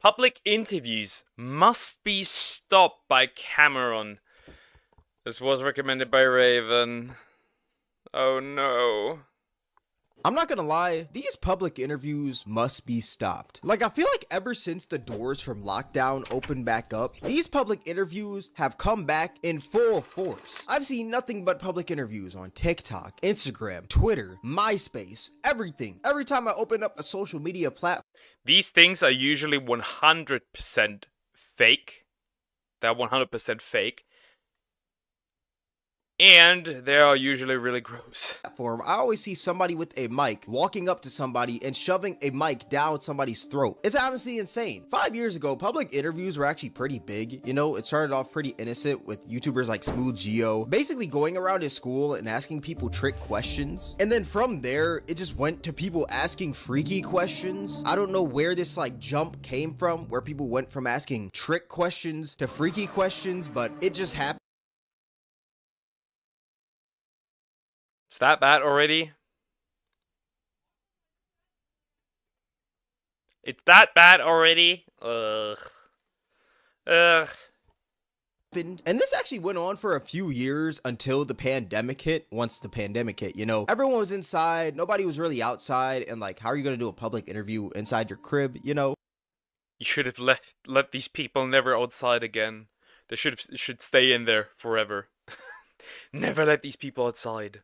Public interviews must be stopped by Cameron. This was recommended by Raven. Oh no. I'm not gonna lie, these public interviews must be stopped. Like, I feel like ever since the doors from lockdown opened back up, these public interviews have come back in full force. I've seen nothing but public interviews on TikTok, Instagram, Twitter, MySpace, everything. Every time I open up a social media platform. These things are usually 100% fake. They're 100% fake. And they are usually really gross. I always see somebody with a mic walking up to somebody and shoving a mic down somebody's throat. It's honestly insane. 5 years ago, public interviews were actually pretty big. You know, it started off pretty innocent with YouTubers like Smooth Geo basically going around his school and asking people trick questions. And then from there, it just went to people asking freaky questions. I don't know where this like jump came from, where people went from asking trick questions to freaky questions, but it just happened. It's that bad already? It's that bad already? Ugh. Ugh. And this actually went on for a few years until the pandemic hit. Once the pandemic hit, you know, everyone was inside, nobody was really outside, and like, how are you gonna do a public interview inside your crib, you know? You should have let these people never outside again. They should stay in there forever. Never let these people outside.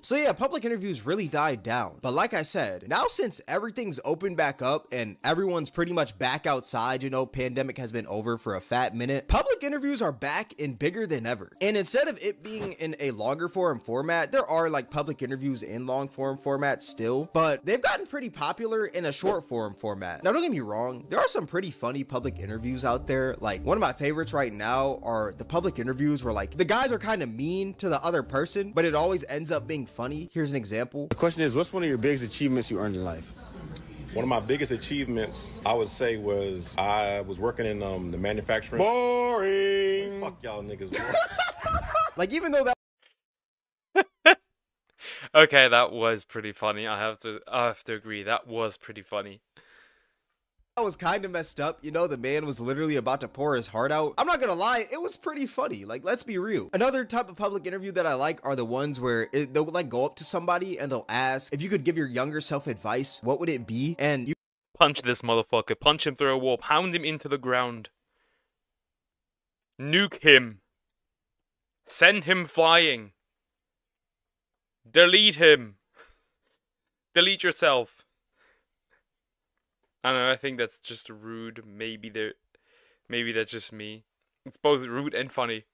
So yeah, public interviews really died down. But like I said, now since everything's opened back up and everyone's pretty much back outside, you know, pandemic has been over for a fat minute, public interviews are back and bigger than ever. And instead of it being in a longer form format, there are like public interviews in long form format still, but they've gotten pretty popular in a short form format. Now don't get me wrong, there are some pretty funny public interviews out there. Like one of my favorites right now are the public interviews where like the guys are kind of mean to the other person, but it always ends up being funny. Here's an example. The question is, what's one of your biggest achievements you earned in life? One of my biggest achievements, I would say, was I was working in the manufacturing. Boring. Fuck y'all niggas. Like, even though that. Okay, that was pretty funny. I have to agree. That was pretty funny. That was kind of messed up, you know, the man was literally about to pour his heart out. I'm not gonna lie, it was pretty funny, like, let's be real. Another type of public interview that I like are the ones where they'll like go up to somebody and they'll ask, if you could give your younger self advice, what would it be? And you punch this motherfucker, punch him through a wall, pound him into the ground, nuke him, send him flying, delete him, delete yourself. I don't know, I think that's just rude. Maybe that's just me. It's both rude and funny.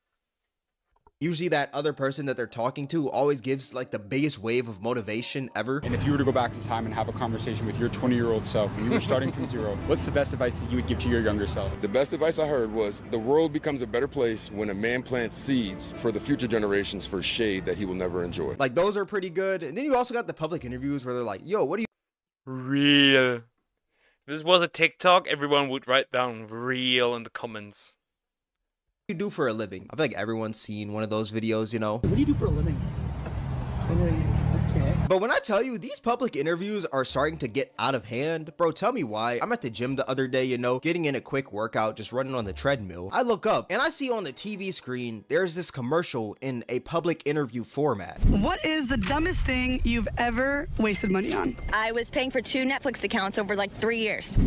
Usually that other person that they're talking to always gives like the biggest wave of motivation ever. And if you were to go back in time and have a conversation with your 20-year-old self when you were starting from zero, what's the best advice that you would give to your younger self? The best advice I heard was, the world becomes a better place when a man plants seeds for the future generations for shade that he will never enjoy. Like, those are pretty good. And then you also got the public interviews where they're like, yo, what do you Real. If this was a TikTok, everyone would write down real in the comments. do for a living? I feel like everyone's seen one of those videos, you know? What do you do for a living? Okay. But when I tell you, these public interviews are starting to get out of hand, bro, tell me why. I'm at the gym the other day, you know, getting in a quick workout, just running on the treadmill. I look up and I see on the TV screen, there's this commercial in a public interview format. What is the dumbest thing you've ever wasted money on? I was paying for 2 Netflix accounts over like 3 years.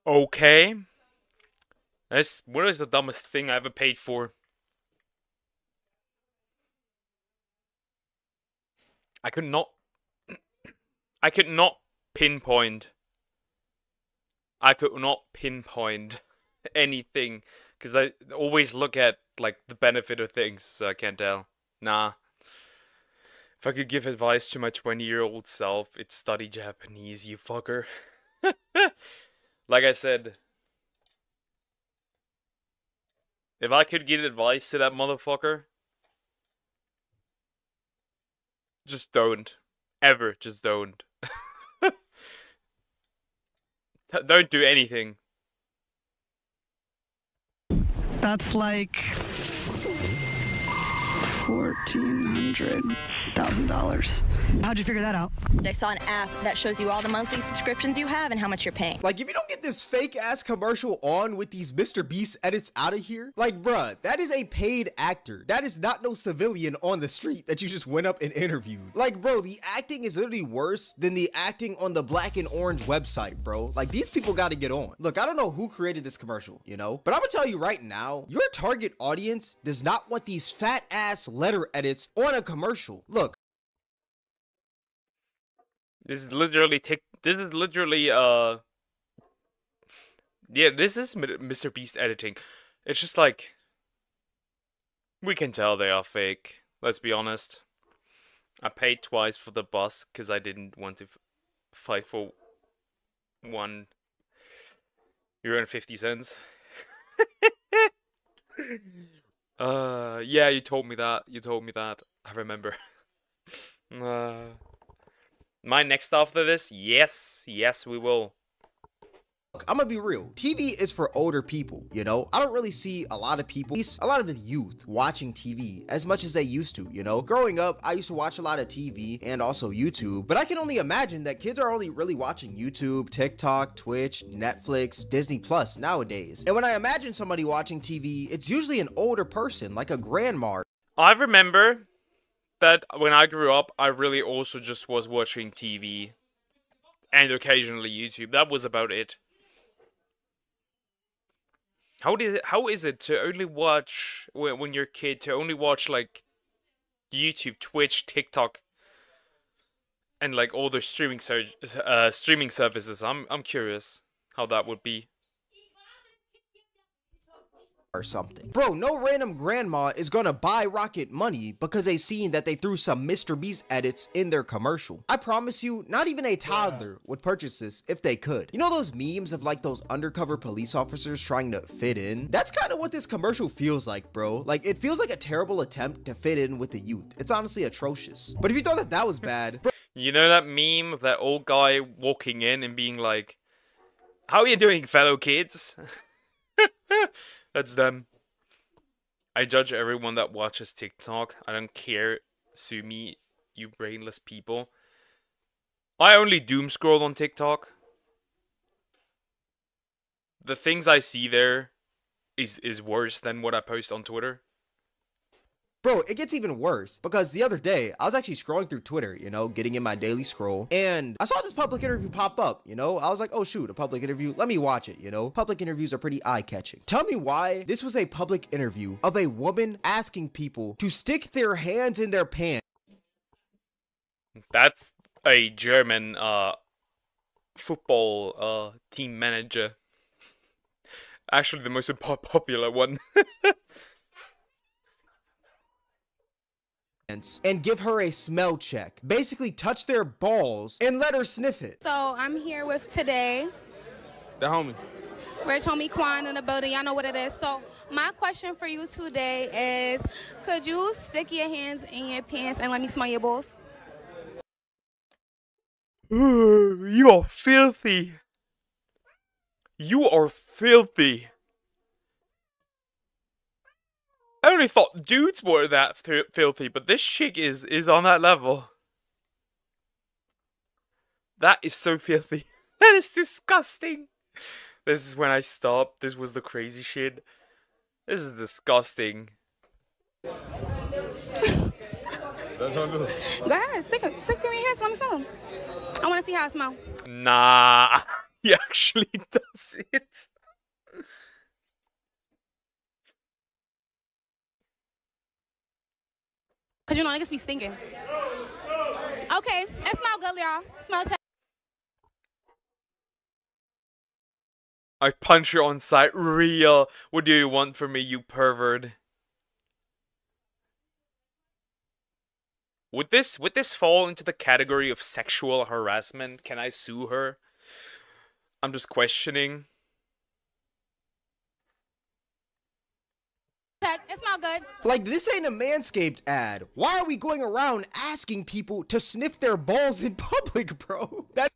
Okay. What is the dumbest thing I ever paid for? I could not pinpoint. I could not pinpoint anything because I always look at like the benefit of things, so I can't tell. Nah. If I could give advice to my 20-year-old self, it's study Japanese, you fucker. Like I said, if I could give advice to that motherfucker, just don't. Ever, just don't. Don't do anything. That's like $1,400,000. How'd you figure that out? I saw an app that shows you all the monthly subscriptions you have and how much you're paying. Like, if you don't get this fake ass commercial on with these Mr. Beast edits out of here, like, bruh, that is a paid actor. That is not no civilian on the street that you just went up and interviewed. Like, bro, the acting is literally worse than the acting on the Black and Orange website, bro. Like, these people got to get on. Look, I don't know who created this commercial, you know, but I'm gonna tell you right now, your target audience does not want these fat ass letter edits on a commercial. Look, This is literally yeah, this is Mr. Beast editing. It's just like, we can tell they are fake. Let's be honest. I paid twice for the bus because I didn't want to fight for €1.50. Yeah, you told me that. I remember. My next after this? Yes, we will. look, I'm gonna be real. TV is for older people, you know? I don't really see a lot of people, a lot of the youth, watching TV as much as they used to, you know? Growing up, I used to watch a lot of TV and also YouTube, but I can only imagine that kids are only really watching YouTube, TikTok, Twitch, Netflix, Disney Plus nowadays. And when I imagine somebody watching TV, it's usually an older person, like a grandma. I remember that when I grew up, I really also just was watching TV and occasionally YouTube. That was about it. How is it to only watch, when you're a kid, to only watch like YouTube, Twitch, TikTok, and like all the streaming services? I'm curious how that would be. Or something. Bro, no random grandma is gonna buy Rocket money because they seen that they threw some Mr. Beast edits in their commercial. I promise you, not even a toddler would purchase this if they could. You know those memes of like those undercover police officers trying to fit in? That's kind of what this commercial feels like, bro. Like, it feels like a terrible attempt to fit in with the youth. It's honestly atrocious. But if you thought that that was bad, bro, You know that meme of that old guy walking in and being like, "How are you doing, fellow kids?" That's them. I judge everyone that watches TikTok. I don't care. Sue me, you brainless people. I only doom scroll on TikTok. The things I see there is worse than what I post on Twitter. bro, it gets even worse because the other day I was actually scrolling through Twitter, you know, getting in my daily scroll, and I saw this public interview pop up, you know. I was like, oh shoot, a public interview, let me watch it, you know. Public interviews are pretty eye-catching. Tell me why this was a public interview of a woman asking people to stick their hands in their pants. That's a German football team manager. Actually, the most popular one. And give her a smell check. Basically touch their balls and let her sniff it. So I'm here with today. The homie. Rich homie Quan in the building. Y'all know what it is. So my question for you today is, could you stick your hands in your pants and let me smell your balls? You are filthy. You are filthy. I only thought dudes were that filthy, but this chick is on that level. That is so filthy. That is disgusting. This is when I stopped. This was the crazy shit. This is disgusting. Go ahead, stick your hands, let me smell them. I want to see how it smells. Nah, he actually does it. Cause you know niggas be stinking. Okay, it smell good, y'all. Smell check. I punch you on sight. Real. What do you want from me, you pervert? Would this fall into the category of sexual harassment? Can I sue her? I'm just questioning. It smell good. Like, this ain't a Manscaped ad. Why are we going around asking people to sniff their balls in public, bro? That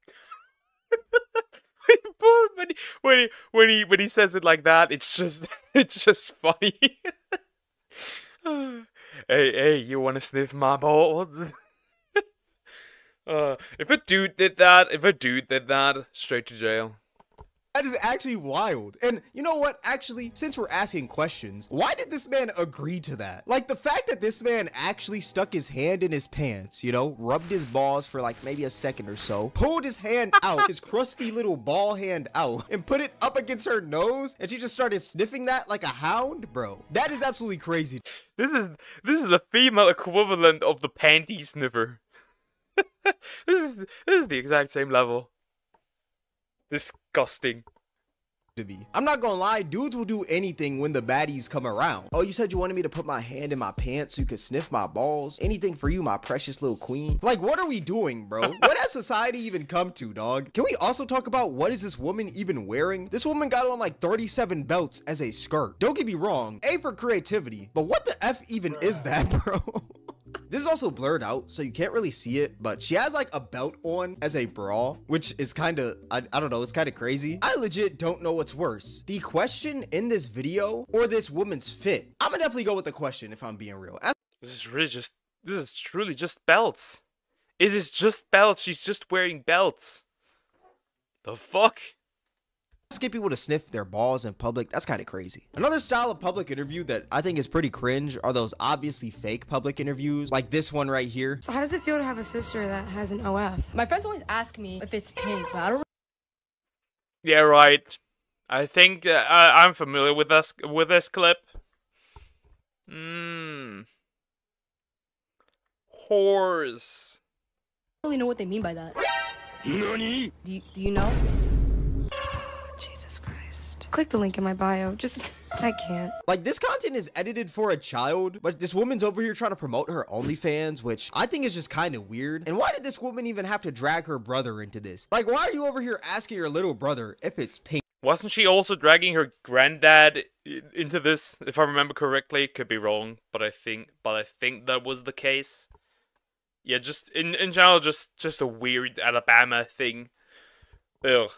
when he says it like that, it's just funny. Hey, you wanna sniff my balls? If a dude did that, straight to jail. That is actually wild. And you know what? Actually, since we're asking questions, why did this man agree to that? Like the fact that this man actually stuck his hand in his pants, you know, rubbed his balls for like maybe a second or so, pulled his hand out, his crusty little ball hand out, and put it up against her nose, and she just started sniffing that like a hound, bro. That is absolutely crazy. This is the female equivalent of the panty sniffer. This is the exact same level. Disgusting. To me, I'm not gonna lie, dudes will do anything when the baddies come around. Oh, you said you wanted me to put my hand in my pants so you could sniff my balls? Anything for you, my precious little queen. Like, what are we doing, bro? What has society even come to, dog? Can we also talk about what is this woman even wearing? This woman got on like 37 belts as a skirt. Don't get me wrong, A for creativity, but what the F even is that, bro? This is also blurred out, so you can't really see it, but she has like a belt on as a bra, which is kind of, I don't know, it's kind of crazy. I legit don't know what's worse, the question in this video or this woman's fit. I'm gonna definitely go with the question if I'm being real. This is truly just belts. It is just belts. She's just wearing belts. The fuck? Get people to sniff their balls in public, that's kind of crazy. Another style of public interview that I think is pretty cringe are those obviously fake public interviews, like this one right here. So how does it feel to have a sister that has an OF? My friends always ask me if it's pink, but I don't. Yeah, right. I think I'm familiar with this clip. Whores. I don't really know what they mean by that. Nani? Do you know? Jesus Christ. Click the link in my bio. Just, I can't. Like, this content is edited for a child, but this woman's over here trying to promote her OnlyFans, which I think is just kind of weird. And why did this woman even have to drag her brother into this? Like, why are you over here asking your little brother if it's pink? Wasn't she also dragging her granddad into this? If I remember correctly, could be wrong, but I think that was the case. Yeah, just in general, just a weird Alabama thing. Ugh.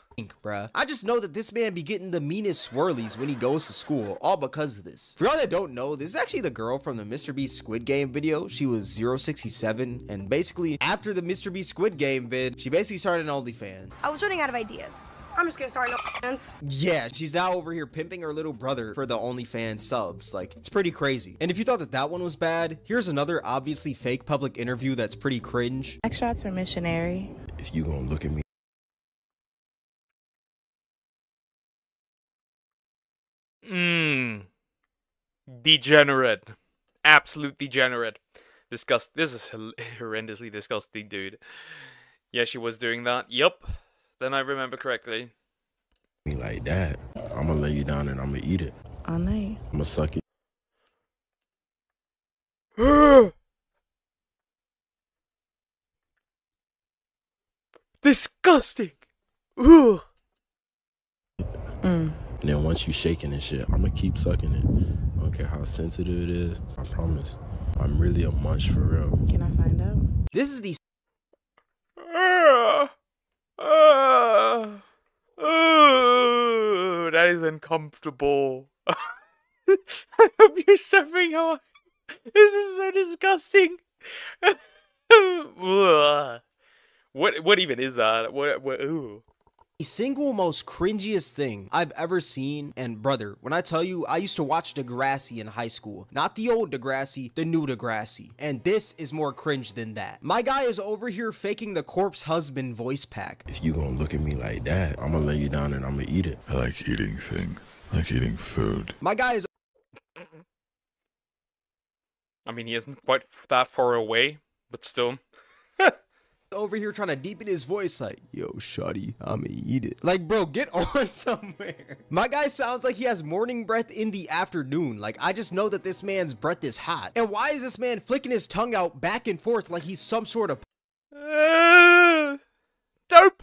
Bruh. I just know that this man be getting the meanest swirlies when he goes to school, all because of this. For y'all that don't know, this is actually the girl from the Mr. Beast Squid Game video. She was 067, and basically, after the Mr. Beast Squid Game vid, she basically started an OnlyFans. I was running out of ideas. I'm just gonna start an OnlyFans. Yeah, she's now over here pimping her little brother for the OnlyFans subs. Like, it's pretty crazy. And if you thought that that one was bad, here's another obviously fake public interview that's pretty cringe. Next shots are missionary. If you gonna look at me. Degenerate. Absolute degenerate. This is horrendously disgusting, dude. Yeah, she was doing that. Yup. Then I remember correctly. Me like that. I'm gonna lay you down and I'm gonna eat it. All night. I'm gonna suck it. Disgusting. Ugh. And then once you shaking and shit, I'm gonna keep sucking it. I don't care how sensitive it is. I promise. I'm really a munch for real. Can I find out? This is the That is uncomfortable. I hope you're suffering. This is so disgusting. What even is that? What? Ooh. The single most cringiest thing I've ever seen, and brother, when I tell you, I used to watch Degrassi in high school. Not the old Degrassi, the new Degrassi. And this is more cringe than that. My guy is over here faking the corpse husband voice pack. If you gonna look at me like that, I'm gonna lay you down and I'm gonna eat it. I like eating things. I like eating food. My guy is... I mean, he isn't quite that far away, but still. over here trying to deepen his voice like, yo, shawty, I'ma eat it. Like, bro, get on somewhere. My guy sounds like he has morning breath in the afternoon. Like, I just know that this man's breath is hot. And why is this man flicking his tongue out back and forth like he's some sort of... Don't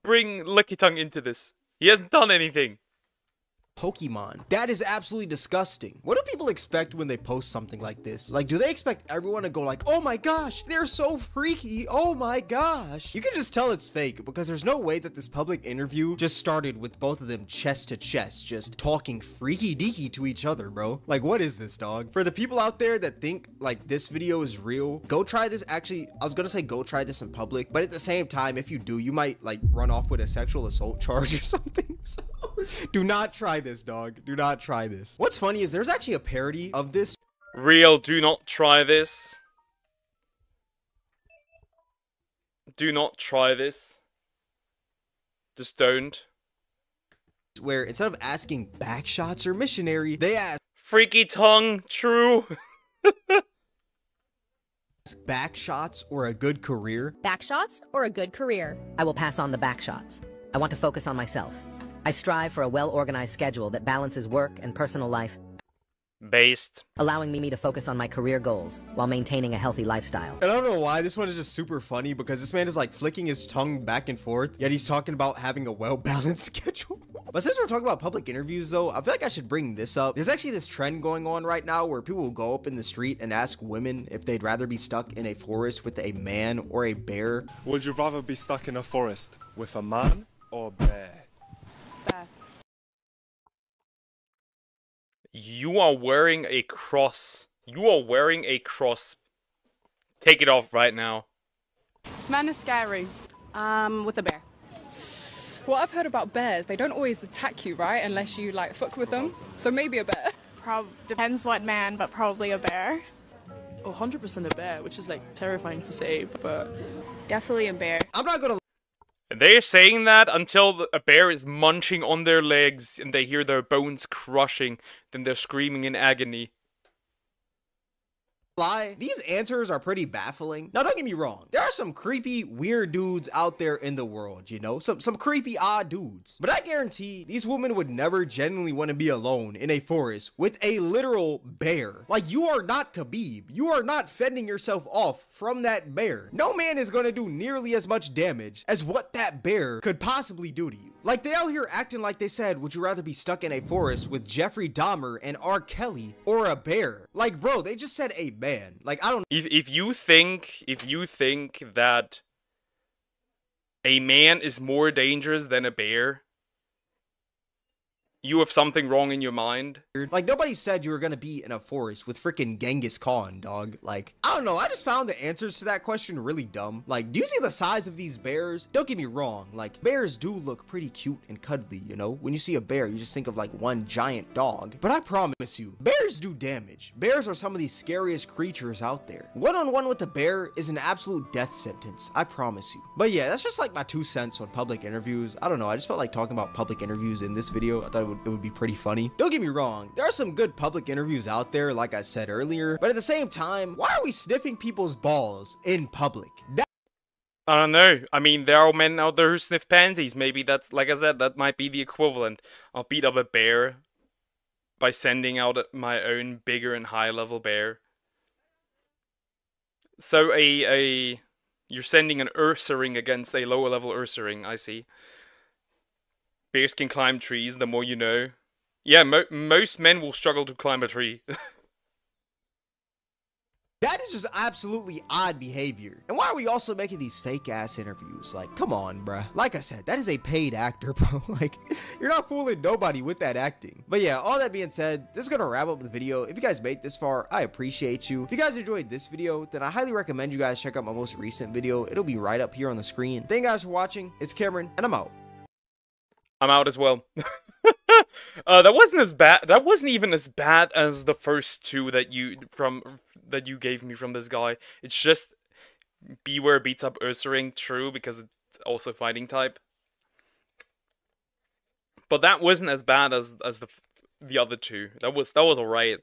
bring Licky Tongue into this. He hasn't done anything. Pokemon. That is absolutely disgusting. What do people expect when they post something like this? Like, do they expect everyone to go like, oh my gosh, they're so freaky, oh my gosh? You can just tell it's fake because there's no way that this public interview just started with both of them chest to chest, just talking freaky deaky to each other, bro. Like, what is this, dog? For the people out there that think like this video is real, go try this. Actually, I was gonna say go try this in public, but at the same time, if you do, you might like run off with a sexual assault charge or something. So do not try this, dog. Do not try this. What's funny is there's actually a parody of this. Real, do not try this. Do not try this. Just don't. Where instead of asking backshots or missionary, they ask freaky tongue, true. backshots or a good career. Backshots or a good career? I will pass on the backshots. I want to focus on myself. I strive for a well-organized schedule that balances work and personal life, allowing me to focus on my career goals while maintaining a healthy lifestyle. And I don't know why this one is just super funny because this man is like flicking his tongue back and forth, yet he's talking about having a well-balanced schedule. But since we're talking about public interviews though, I feel like I should bring this up. There's actually this trend going on right now where people will go up in the street and ask women if they'd rather be stuck in a forest with a man or a bear. Would you rather be stuck in a forest with a man or a bear? You are wearing a cross. You are wearing a cross. Take it off right now. Man is scary. With a bear. What I've heard about bears, they don't always attack you, right? Unless you like fuck with them. So maybe a bear. Depends what man, but probably a bear. Oh, 100% a bear, which is like terrifying to say, but definitely a bear. I'm not gonna. They're saying that until a bear is munching on their legs and they hear their bones crushing, then they're screaming in agony. Lie. These answers are pretty baffling. Now, don't get me wrong. There are some creepy, weird dudes out there in the world, you know? Some creepy, odd dudes. But I guarantee these women would never genuinely want to be alone in a forest with a literal bear. Like, you are not Khabib. You are not fending yourself off from that bear. No man is going to do nearly as much damage as what that bear could possibly do to you. Like, they out here acting like they said, would you rather be stuck in a forest with Jeffrey Dahmer and R. Kelly or a bear? Like, bro, they just said a man. Like, I don't. If you think that a man is more dangerous than a bear, you have something wrong in your mind. Like, nobody said you were gonna be in a forest with freaking Genghis Khan, dog. Like, I don't know. I just found the answers to that question really dumb. Like, do you see the size of these bears? Don't get me wrong. Like, bears do look pretty cute and cuddly, you know? When you see a bear, you just think of like one giant dog. But I promise you, bears do damage. Bears are some of the scariest creatures out there. One-on-one with a bear is an absolute death sentence. I promise you. But yeah, that's just like my 2 cents on public interviews. I don't know. I just felt like talking about public interviews in this video. I thought it would be pretty funny. Don't get me wrong, there are some good public interviews out there, like I said earlier, but at the same time, why are we sniffing people's balls in public? I don't know. I mean, there are men out there who sniff panties. Maybe that's, like I said, that might be the equivalent. I'll beat up a bear by sending out my own bigger and high level bear. So you're sending an Ursaring against a lower level Ursaring, I see. Bears can climb trees, the more you know. Yeah, most men will struggle to climb a tree. That is just absolutely odd behavior. And why are we also making these fake ass interviews? Like, come on, bruh. Like I said, that is a paid actor, bro. Like, you're not fooling nobody with that acting. But yeah, all that being said, this is gonna wrap up the video. If you guys made it this far, I appreciate you. If you guys enjoyed this video, then I highly recommend you guys check out my most recent video. It'll be right up here on the screen. Thank you guys for watching. It's Cameron, and I'm out. I'm out as well. That wasn't as bad. That wasn't even as bad as the first two that you gave me from this guy. It's just Beware beats up Ursaring, true, because it's also fighting type. But that wasn't as bad as the other two. That was alright.